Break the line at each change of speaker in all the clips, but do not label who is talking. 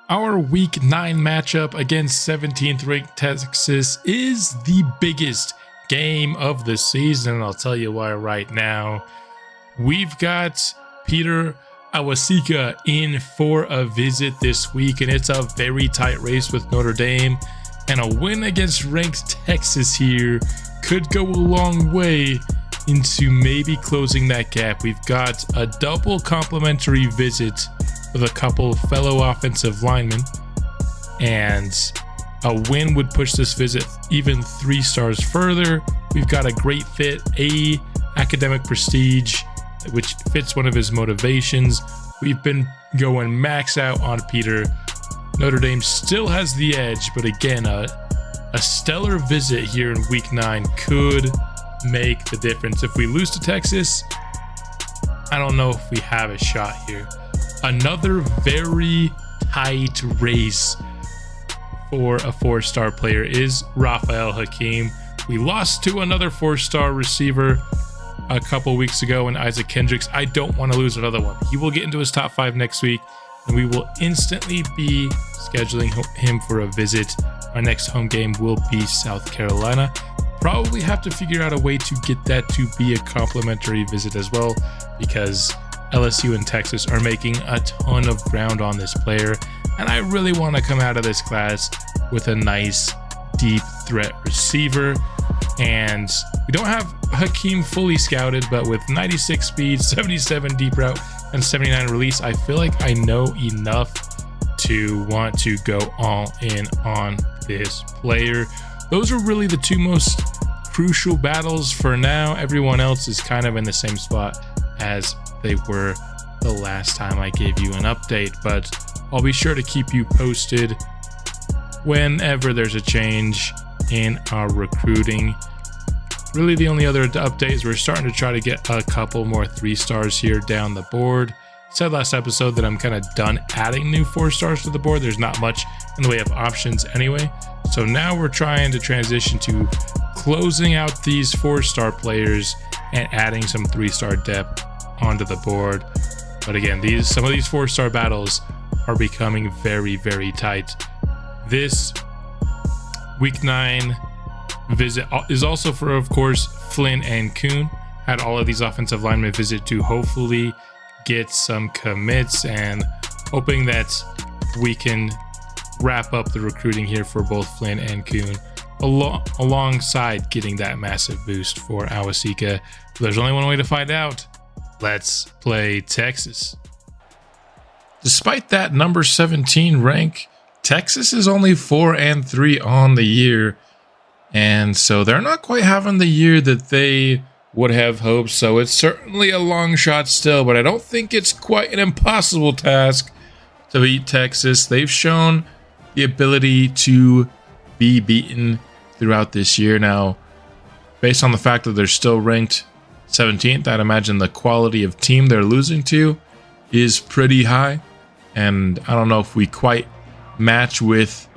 Our Week 9 matchup against 17th ranked Texas is the biggest game of the season. I'll tell you why right now. We've got Peter Awasika in for a visit this week, and it's a very tight race with Notre Dame. And a win against ranked Texas here could go a long way into maybe closing that gap. We've got a double complimentary visit with a couple fellow offensive linemen, and a win would push this visit even 3 stars further. We've got a great fit, academic prestige, which fits one of his motivations. We've been going max out on Peter. Notre Dame still has the edge, but again, a stellar visit here in Week 9 could make the difference. If we lose to Texas, I don't know if we have a shot here. Another very tight race for a 4-star player is Raphael Hakeem. We lost to another 4-star receiver a couple weeks ago in Isaac Kendricks. I don't want to lose another one. He will get into his top 5 next week, and we will instantly be scheduling him for a visit. Our next home game will be South Carolina. Probably have to figure out a way to get that to be a complimentary visit as well, because LSU and Texas are making a ton of ground on this player, and I really want to come out of this class with a nice deep threat receiver. And we don't have Hakeem fully scouted, but with 96 speed, 77 deep route, and 79 release, I feel like I know enough to want to go all in on this player. Those are really the 2 most crucial battles for now. Everyone else is kind of in the same spot as they were the last time I gave you an update, but I'll be sure to keep you posted whenever there's a change in our recruiting. Really, the only other update is we're starting to try to get a couple more 3 stars here down the board. I said last episode that I'm kind of done adding new 4 stars to the board. There's not much in the way of options anyway. So now we're trying to transition to closing out these 4-star players and adding some 3-star depth onto the board. But again, some of these 4-star battles are becoming very, very tight. This Week 9 visit is also for, of course, Flynn and Kuhn. Had all of these offensive linemen visit to hopefully get some commits, and hoping that we can wrap up the recruiting here for both Flynn and Kuhn alongside getting that massive boost for Awasika. There's only one way to find out. Let's play Texas. Despite that number 17 rank, Texas is only 4-3 on the year, and so they're not quite having the year that they would have hoped. So it's certainly a long shot still, but I don't think it's quite an impossible task to beat Texas. They've shown the ability to be beaten throughout this year. Now, based on the fact that they're still ranked 17th, I'd imagine the quality of team they're losing to is pretty high, and I don't know if we quite match with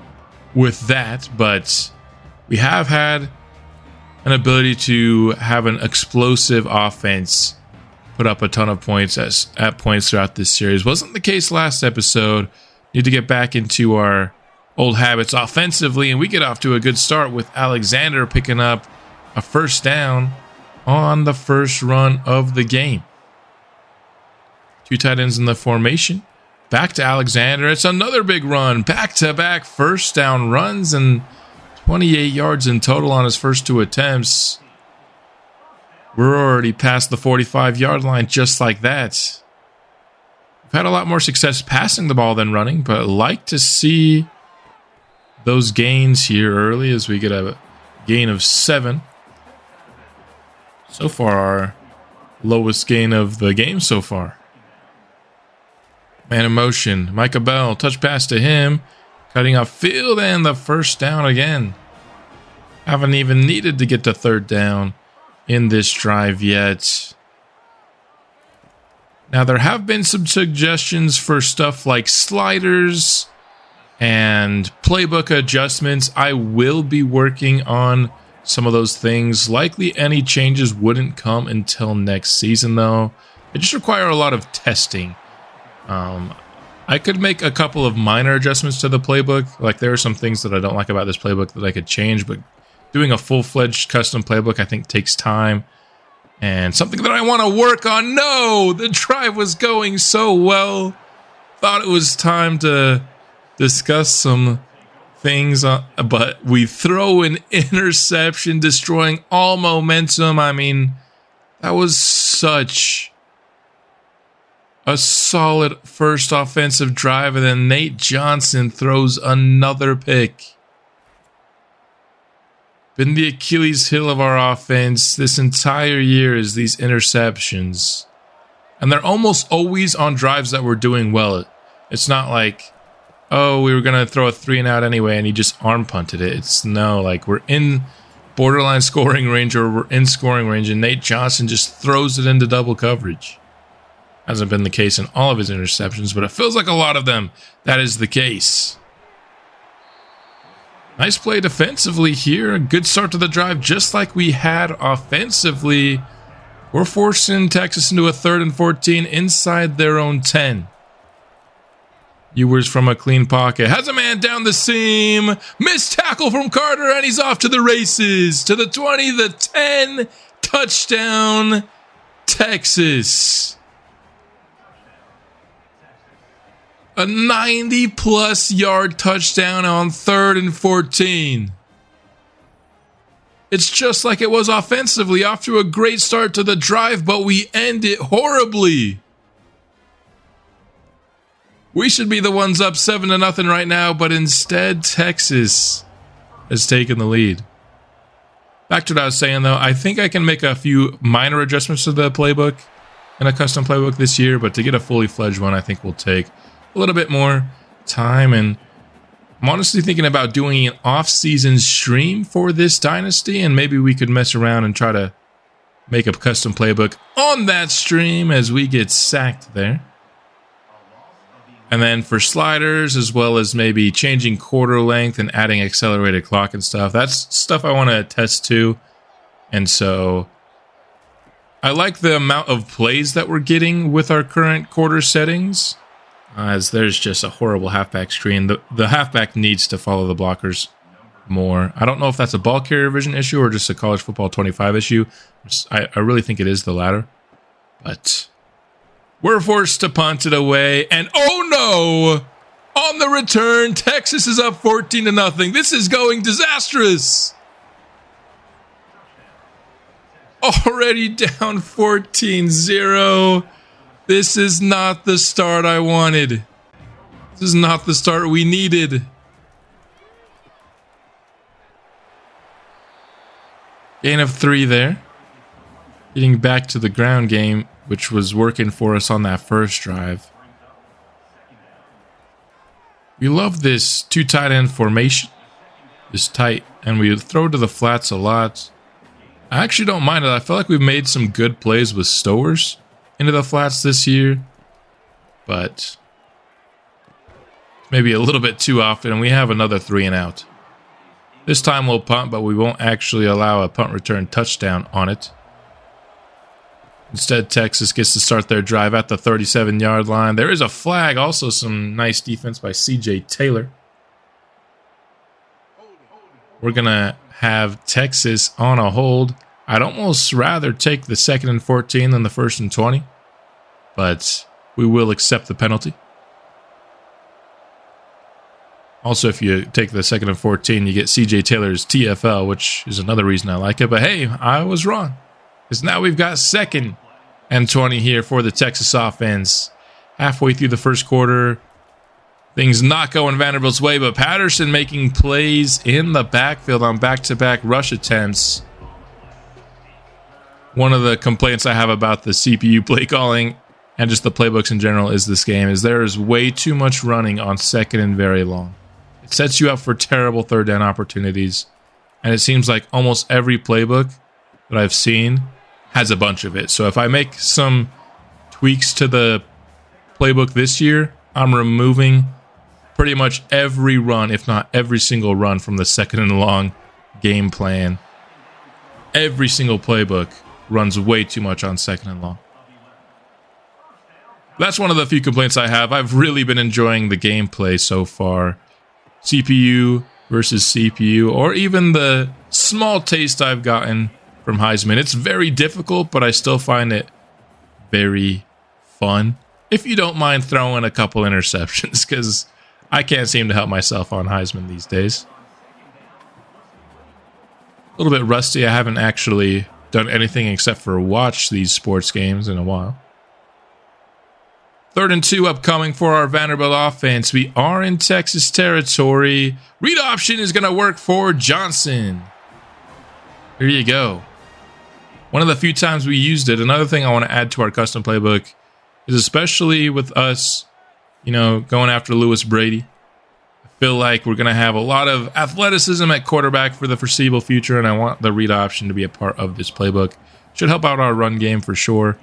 that, but we have had an ability to have an explosive offense put up a ton of points at points throughout this series. Wasn't the case last episode. Need to get back into our old habits offensively, and we get off to a good start with Alexander picking up a 1st down on the first run of the game. 2 tight ends in the formation. Back to Alexander. It's another big run. Back-to-back 1st down runs, and 28 yards in total on his first 2 attempts. We're already past the 45-yard line just like that. We've had a lot more success passing the ball than running, but like to see those gains here early as we get a gain of 7. So far, our lowest gain of the game so far. Man in motion. Micah Bell, touch pass to him. Cutting off field, and the 1st down again. Haven't even needed to get to 3rd down in this drive yet. Now, there have been some suggestions for stuff like sliders and playbook adjustments. I will be working on some of those things. Likely any changes wouldn't come until next season, though. They just require a lot of testing. I I could make a couple of minor adjustments to the playbook. Like, there are some things that I don't like about this playbook that I could change, but doing a full-fledged custom playbook, I think, takes time. And something that I want to work on. No! The drive was going so well. Thought it was time to discuss some things, but we throw an interception, destroying all momentum. I mean, that was such a solid first offensive drive, and then Nate Johnson throws another pick. Been the Achilles heel of our offense this entire year is these interceptions. And they're almost always on drives that we're doing well. It's not like, oh, we were going to throw a 3-and-out anyway, and he just arm punted it. It's no, like, we're in borderline scoring range, or we're in scoring range, and Nate Johnson just throws it into double coverage. Hasn't been the case in all of his interceptions, but it feels like a lot of them, that is the case. Nice play defensively here. A good start to the drive, just like we had offensively. We're forcing Texas into a 3rd and 14 inside their own 10. Ewers from a clean pocket. Has a man down the seam. Missed tackle from Carter, and he's off to the races. To the 20, the 10. Touchdown, Texas. A 90-plus yard touchdown on 3rd and 14. It's just like it was offensively. Off to a great start to the drive, but we end it horribly. We should be the ones up 7-0 right now, but instead Texas has taken the lead. Back to what I was saying, though. I think I can make a few minor adjustments to the playbook in a custom playbook this year, but to get a fully fledged one, I think will take a little bit more time. And I'm honestly thinking about doing an off-season stream for this Dynasty, and maybe we could mess around and try to make a custom playbook on that stream as we get sacked there. And then for sliders, as well as maybe changing quarter length and adding accelerated clock and stuff, that's stuff I want to test too. And so I like the amount of plays that we're getting with our current quarter settings, as there's just a horrible halfback screen. The halfback needs to follow the blockers more. I don't know if that's a ball carrier vision issue or just a college football 25 issue. I really think it is the latter. But we're forced to punt it away, and oh no! On the return, Texas is up 14-0. This is going disastrous. Already down 14-0. This is not the start I wanted. This is not the start we needed. Gain of 3 there. Getting back to the ground game, which was working for us on that first drive. We love this 2 tight end formation. This tight, and we throw to the flats a lot. I actually don't mind it. I feel like we've made some good plays with stowers into the flats this year, but maybe a little bit too often, and we have another 3-and-out. This time we'll punt, but we won't actually allow a punt return touchdown on it. Instead, Texas gets to start their drive at the 37-yard line. There is a flag, also some nice defense by C.J. Taylor. We're going to have Texas on a hold. I'd almost rather take the 2nd and 14 than the 1st and 20, but we will accept the penalty. Also, if you take the 2nd and 14, you get C.J. Taylor's TFL, which is another reason I like it. But hey, I was wrong, because now we've got 2nd and 20 here for the Texas offense. Halfway through the first quarter, things not going Vanderbilt's way, but Patterson making plays in the backfield on back-to-back rush attempts. One of the complaints I have about the CPU play calling and just the playbooks in general is this game is there is way too much running on 2nd and very long. It sets you up for terrible 3rd down opportunities, and it seems like almost every playbook that I've seen has a bunch of it. So if I make some tweaks to the playbook this year, I'm removing pretty much every run, if not every single run, from the 2nd and long game plan. Every single playbook runs way too much on 2nd and long. That's one of the few complaints I have. I've really been enjoying the gameplay so far. CPU versus CPU, or even the small taste I've gotten from Heisman. It's very difficult, but I still find it very fun. If you don't mind throwing a couple interceptions, because I can't seem to help myself on Heisman these days. A little bit rusty. I haven't actually done anything except for watch these sports games in a while. 3rd and 2 upcoming for our Vanderbilt offense. We are in Texas territory. Read option is going to work for Johnson. Here you go. One of the few times we used it. Another thing I want to add to our custom playbook is, especially with us, going after Lewis Brady, I feel like we're going to have a lot of athleticism at quarterback for the foreseeable future, and I want the read option to be a part of this playbook. Should help out our run game for sure.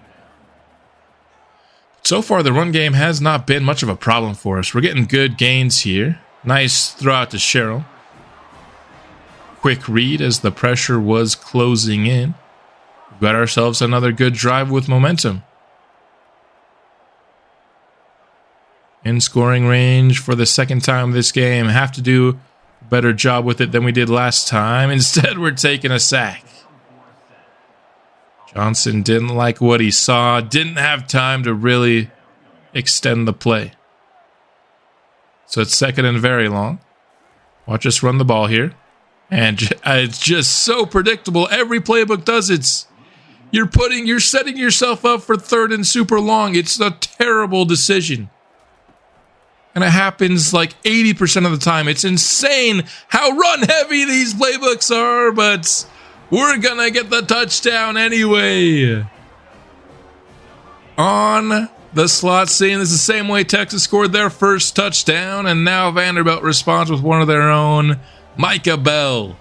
So far, the run game has not been much of a problem for us. We're getting good gains here. Nice throw out to Sherrill. Quick read as the pressure was closing in. We've got ourselves another good drive with momentum. In scoring range for the second time this game. Have to do a better job with it than we did last time. Instead, we're taking a sack. Johnson didn't like what he saw. Didn't have time to really extend the play. So it's 2nd and very long. Watch us run the ball here. And it's just so predictable. Every playbook does it. You're setting yourself up for 3rd and super long. It's a terrible decision. And it happens like 80% of the time. It's insane how run heavy these playbooks are, but we're gonna get the touchdown anyway. On the slot scene, this is the same way Texas scored their first touchdown, and now Vanderbilt responds with one of their own. Micah Bell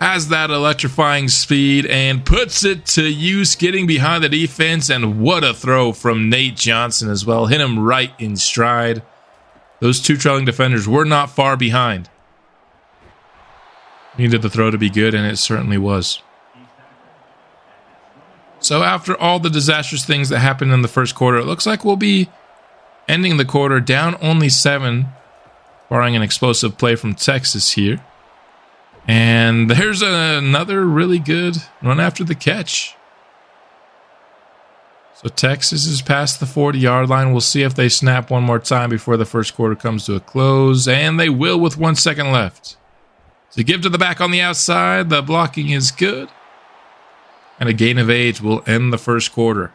has that electrifying speed and puts it to use, getting behind the defense, and what a throw from Nate Johnson as well. Hit him right in stride. Those two trailing defenders were not far behind. Needed the throw to be good, and it certainly was. So after all the disastrous things that happened in the first quarter, it looks like we'll be ending the quarter down only 7, barring an explosive play from Texas here. And there's another really good run after the catch. So Texas is past the 40-yard line. We'll see if they snap one more time before the first quarter comes to a close. And they will with 1 second left. So give to the back on the outside. The blocking is good. And a gain of age will end the first quarter.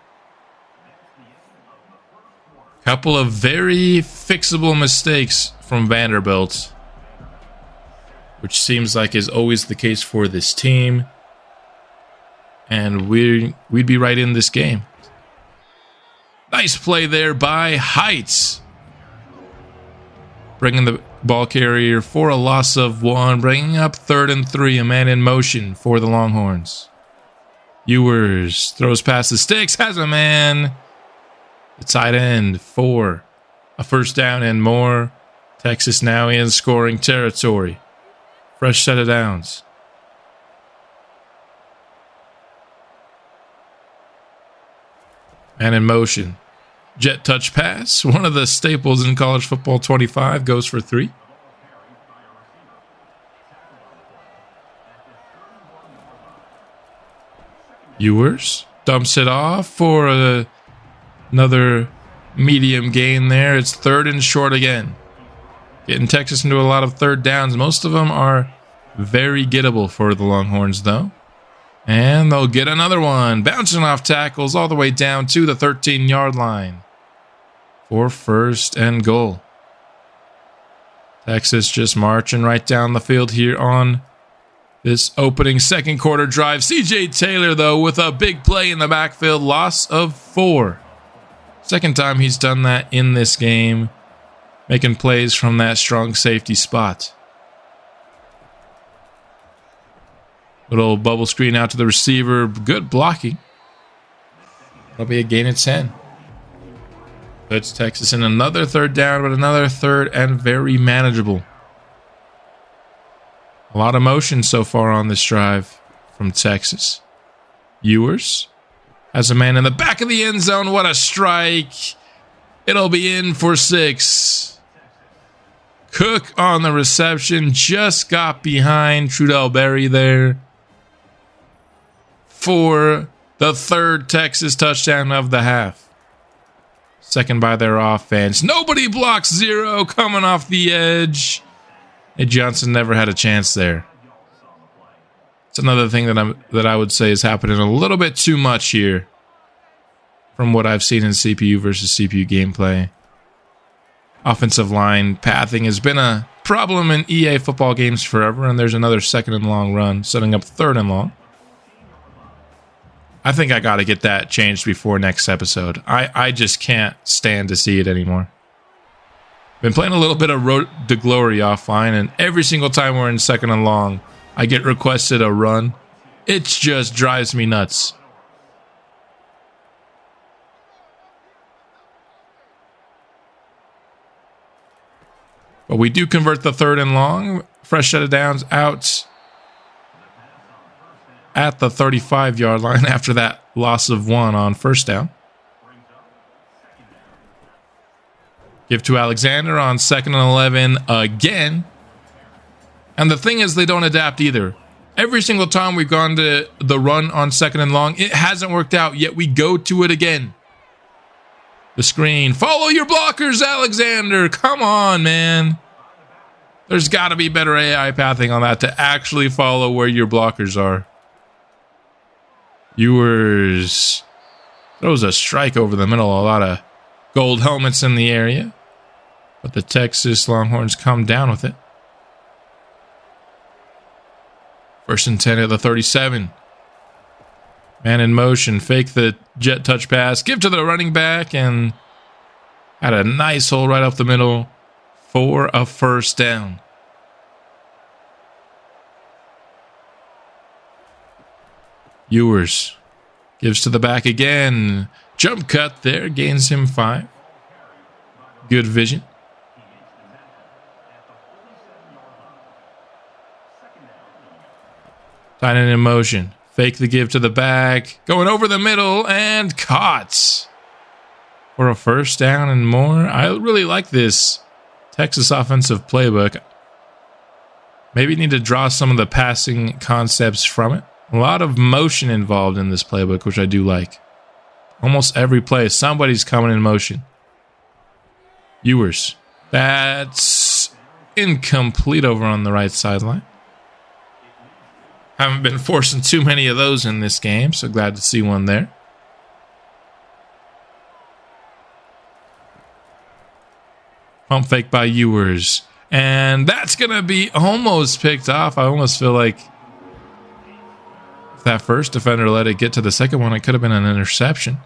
Couple of very fixable mistakes from Vanderbilt, which seems like is always the case for this team. And we'd be right in this game. Nice play there by Heights. Bringing the ball carrier for a loss of 1. Bringing up 3rd and 3. A man in motion for the Longhorns. Ewers throws past the sticks. Has a man. The tight end for a first down and more. Texas now in scoring territory. Fresh set of downs. And in motion. Jet touch pass. One of the staples in college football. 25 goes for 3. Ewers dumps it off for another medium gain there. It's 3rd and short again. Getting Texas into a lot of 3rd downs. Most of them are very gettable for the Longhorns, though. And they'll get another one. Bouncing off tackles all the way down to the 13-yard line for 1st and goal. Texas just marching right down the field here on this opening second quarter drive. C.J. Taylor, though, with a big play in the backfield. Loss of 4. Second time he's done that in this game. Making plays from that strong safety spot. Little bubble screen out to the receiver. Good blocking. That'll be a gain of 10. Puts Texas in another 3rd down, but another 3rd and very manageable. A lot of motion so far on this drive from Texas. Ewers Has a man in the back of the end zone. What a strike. It'll be in for 6. Cook on the reception. Just got behind Trudell Berry there for the 3rd Texas touchdown of the half. Second by their offense. Nobody blocks 0 coming off the edge. Hey, Johnson never had a chance there. It's another thing that I would say is happening a little bit too much here from what I've seen in CPU versus CPU gameplay. Offensive line pathing has been a problem in EA football games forever, and there's another 2nd and long run, setting up 3rd and long. I think I got to get that changed before next episode. I just can't stand to see it anymore. Been playing a little bit of Road to Glory offline, and every single time we're in 2nd and long, I get requested a run. It just drives me nuts. But we do convert the 3rd and long. Fresh set of downs out at the 35-yard line after that loss of 1 on 1st down. Give to Alexander on 2nd and 11 again. And the thing is, they don't adapt either. Every single time we've gone to the run on 2nd and long, it hasn't worked out, yet we go to it again. The screen. Follow your blockers, Alexander. Come on, man. There's got to be better AI pathing on that to actually follow where your blockers are. Ewers throws a strike over the middle. A lot of gold helmets in the area. But the Texas Longhorns come down with it. 1st and 10 at the 37. Man in motion. Fake the jet touch pass. Give to the running back. And had a nice hole right up the middle for a 1st down. Ewers gives to the back again. Jump cut there. Gains him 5. Good vision. Tight end in motion. Fake the give to the back. Going over the middle and caught for a 1st down and more. I really like this Texas offensive playbook. Maybe need to draw some of the passing concepts from it. A lot of motion involved in this playbook, which I do like. Almost every play, somebody's coming in motion. Ewers. That's incomplete over on the right sideline. Haven't been forcing too many of those in this game, so glad to see one there. Pump fake by Ewers. And that's going to be almost picked off. I almost feel like if that first defender let it get to the second one, it could have been an interception.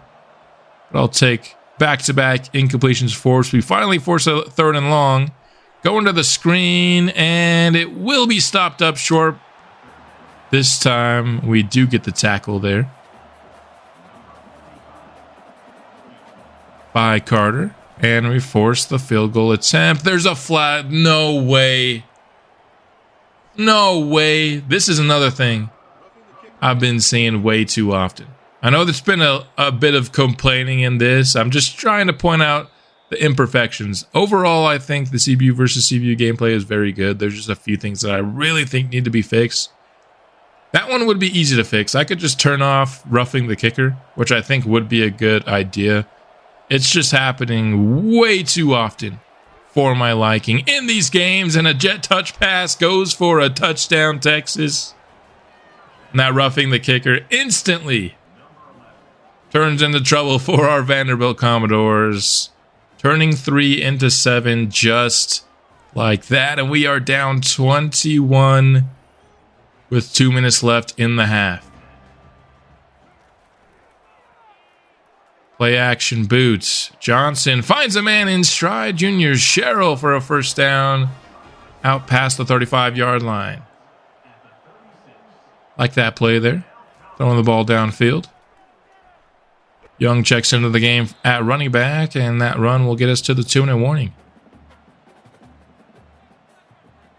But I'll take back-to-back incompletions forced. We finally force a 3rd and long. Going to the screen, and it will be stopped up short. This time, we do get the tackle there by Carter. And we force the field goal attempt. There's a flag. No way. No way. This is another thing I've been seeing way too often. I know there's been a bit of complaining in this. I'm just trying to point out the imperfections. Overall, I think the CPU versus CPU gameplay is very good. There's just a few things that I really think need to be fixed. That one would be easy to fix. I could just turn off roughing the kicker, which I think would be a good idea. It's just happening way too often for my liking in these games, and a jet touch pass goes for a touchdown, Texas. And that roughing the kicker instantly turns into trouble for our Vanderbilt Commodores, turning 3 into 7 just like that. And we are down 21 with 2 minutes left in the half. Play action boots. Johnson finds a man in stride. Junior Sherrill for a 1st down. Out past the 35-yard line. Like that play there. Throwing the ball downfield. Young checks into the game at running back, and that run will get us to the 2-minute warning.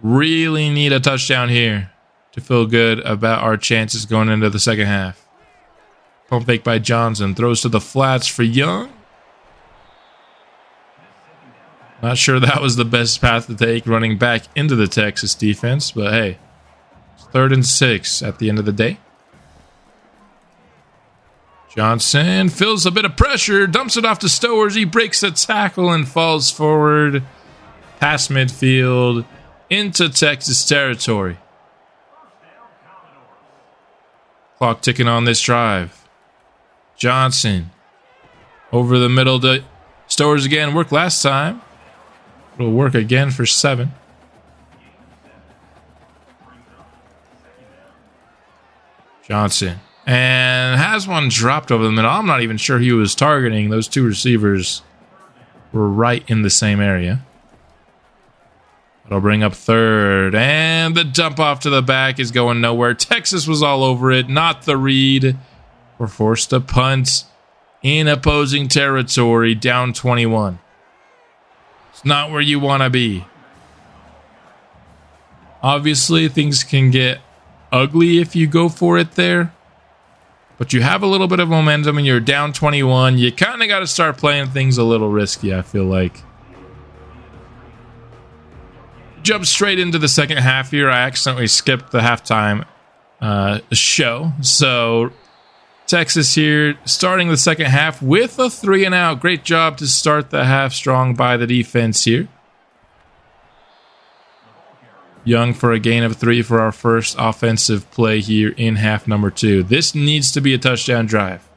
Really need a touchdown here to feel good about our chances going into the second half. Pump fake by Johnson. Throws to the flats for Young. Not sure that was the best path to take, running back into the Texas defense. But hey, it's 3rd and 6 at the end of the day. Johnson feels a bit of pressure. Dumps it off to Stowers. He breaks a tackle and falls forward. Past midfield. Into Texas territory. Clock ticking on this drive. Johnson. Over the middle to Stowers again. Worked last time. It'll work again for 7. Johnson. And has one dropped over the middle. I'm not even sure he was targeting. Those two receivers were right in the same area. That'll bring up 3rd. And the dump off to the back is going nowhere. Texas was all over it. Not the read. We're forced to punt in opposing territory. Down 21. It's not where you want to be. Obviously, things can get ugly if you go for it there. But you have a little bit of momentum and you're down 21. You kind of got to start playing things a little risky, I feel like. Jump straight into the second half here. I accidentally skipped the halftime show. So Texas here starting the second half with a 3 and out. Great job to start the half strong by the defense here. Young for a gain of 3 for our first offensive play here in half number 2. This needs to be a touchdown drive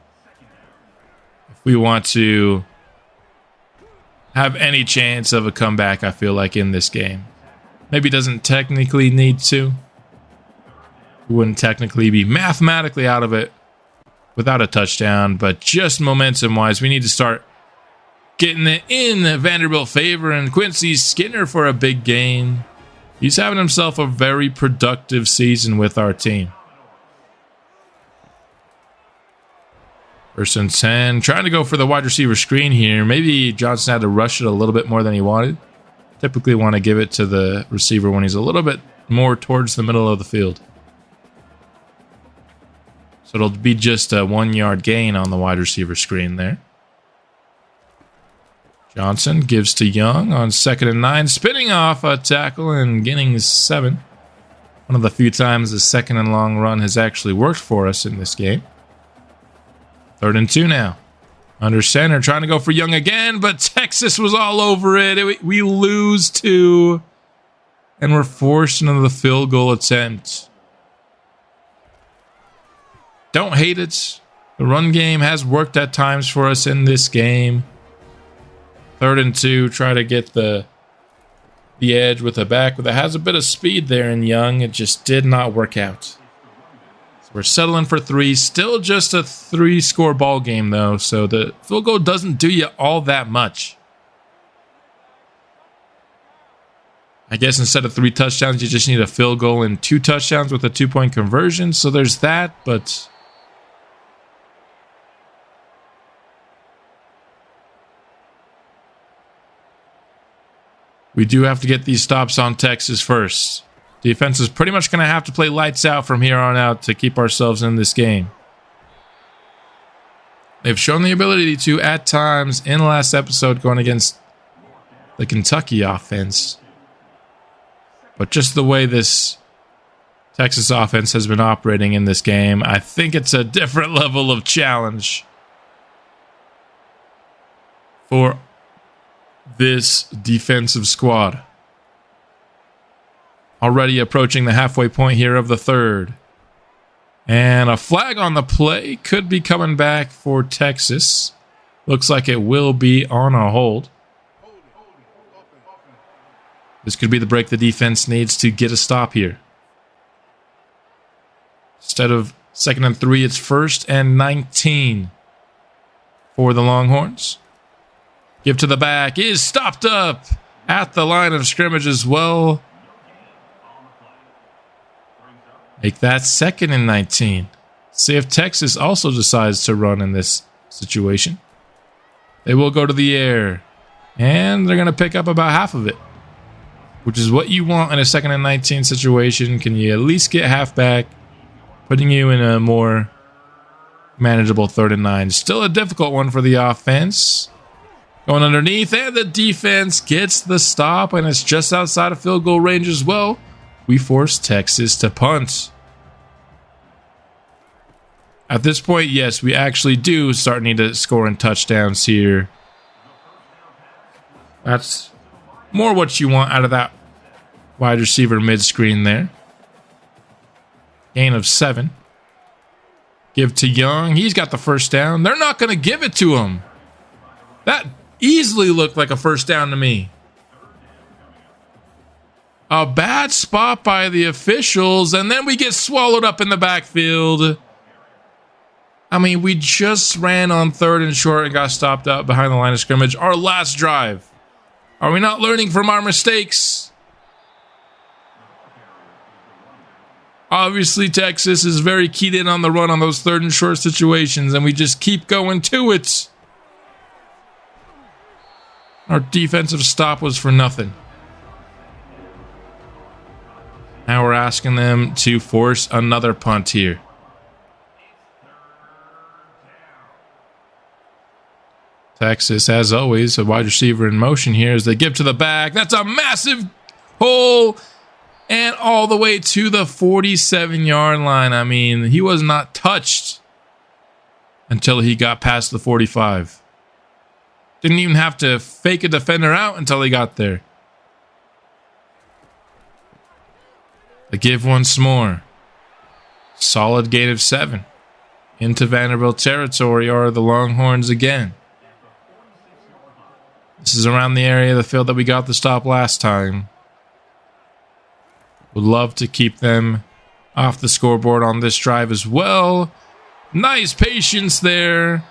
if we want to have any chance of a comeback, I feel like, in this game. Maybe doesn't technically need to. We wouldn't technically be mathematically out of it without a touchdown, but just momentum-wise, we need to start getting it in Vanderbilt favor, and Quincy Skinner for a big gain. He's having himself a very productive season with our team. 1st and 10. Trying to go for the wide receiver screen here. Maybe Johnson had to rush it a little bit more than he wanted. Typically want to give it to the receiver when he's a little bit more towards the middle of the field. So it'll be just a 1-yard gain on the wide receiver screen there. Johnson gives to Young on 2nd and 9, spinning off a tackle and getting 7. One of the few times the 2nd and long run has actually worked for us in this game. 3rd and 2 now. Under center, trying to go for Young again, but Texas was all over it. We lose 2, and we're forced into the field goal attempt. Don't hate it. The run game has worked at times for us in this game. 3rd and 2, try to get the edge with a back that has a bit of speed there in Young. It just did not work out. So we're settling for 3. Still just a 3-score ball game, though, so the field goal doesn't do you all that much. I guess instead of 3 touchdowns, you just need a field goal and 2 touchdowns with a 2-point conversion. So there's that, but we do have to get these stops on Texas first. Defense is pretty much going to have to play lights out from here on out to keep ourselves in this game. They've shown the ability to, at times, in the last episode, going against the Kentucky offense. But just the way this Texas offense has been operating in this game, I think it's a different level of challenge for this defensive squad. Already approaching the halfway point here of the 3rd. And a flag on the play could be coming back for Texas. Looks like it will be on a hold. This could be the break the defense needs to get a stop here. Instead of 2nd and 3, it's 1st and 19 for the Longhorns. Give to the back, is stopped up at the line of scrimmage as well. Make that 2nd and 19. See if Texas also decides to run in this situation. They will go to the air, and they're going to pick up about half of it, which is what you want in a 2nd and 19 situation. Can you at least get half back, putting you in a more Manageable 3rd and 9. Still a difficult one for the offense. Going underneath, and the defense gets the stop, and it's just outside of field goal range as well. We force Texas to punt. At this point, yes, we actually do start need to score in touchdowns here. That's more what you want out of that wide receiver mid-screen there. Gain of 7. Give to Young. He's got the first down. They're not going to give it to him. That easily looked like a first down to me. A bad spot by the officials, and then we get swallowed up in the backfield. I mean, we just ran on 3rd and short and got stopped out behind the line of scrimmage. Our last drive. Are we not learning from our mistakes? Obviously, Texas is very keyed in on the run on those 3rd and short situations, and we just keep going to it. Our defensive stop was for nothing. Now we're asking them to force another punt here. Texas, as always, a wide receiver in motion here as they give to the back. That's a massive hole. And all the way to the 47-yard line. I mean, he was not touched until he got past the 45. Didn't even have to fake a defender out until he got there. They give once more. Solid gain of 7. Into Vanderbilt territory are the Longhorns again. This is around the area of the field that we got the stop last time. Would love to keep them off the scoreboard on this drive as well. Nice patience there.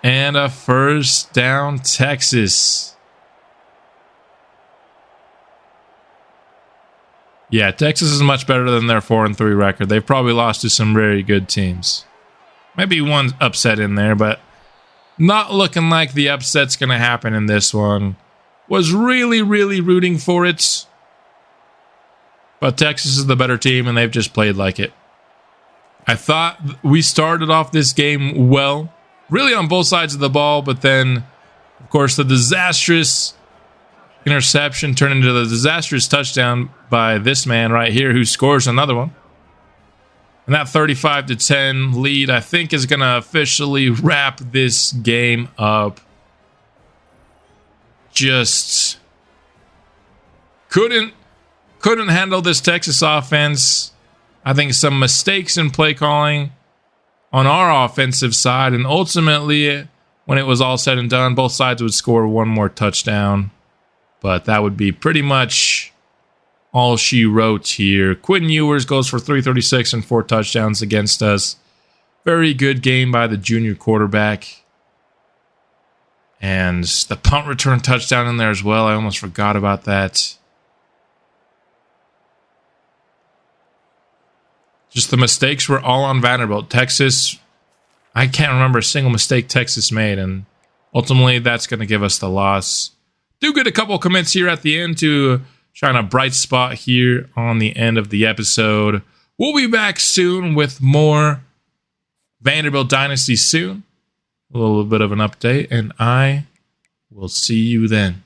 And a first down, Texas. Yeah, Texas is much better than their 4-3 record. They've probably lost to some very good teams. Maybe one upset in there, but not looking like the upset's going to happen in this one. Was really, really rooting for it. But Texas is the better team, and they've just played like it. I thought we started off this game well, really on both sides of the ball, but then, of course, the disastrous interception turned into the disastrous touchdown by this man right here, who scores another one. And that 35-10 lead, I think, is going to officially wrap this game up. Just couldn't handle this Texas offense. I think some mistakes in play calling on our offensive side. And ultimately, when it was all said and done, both sides would score one more touchdown. But that would be pretty much all she wrote here. Quinn Ewers goes for 336 and 4 touchdowns against us. Very good game by the junior quarterback. And the punt return touchdown in there as well. I almost forgot about that. Just the mistakes were all on Vanderbilt. Texas, I can't remember a single mistake Texas made, and ultimately that's going to give us the loss. Do get a couple commits here at the end to shine a bright spot here on the end of the episode. We'll be back soon with more Vanderbilt Dynasty soon. A little bit of an update, and I will see you then.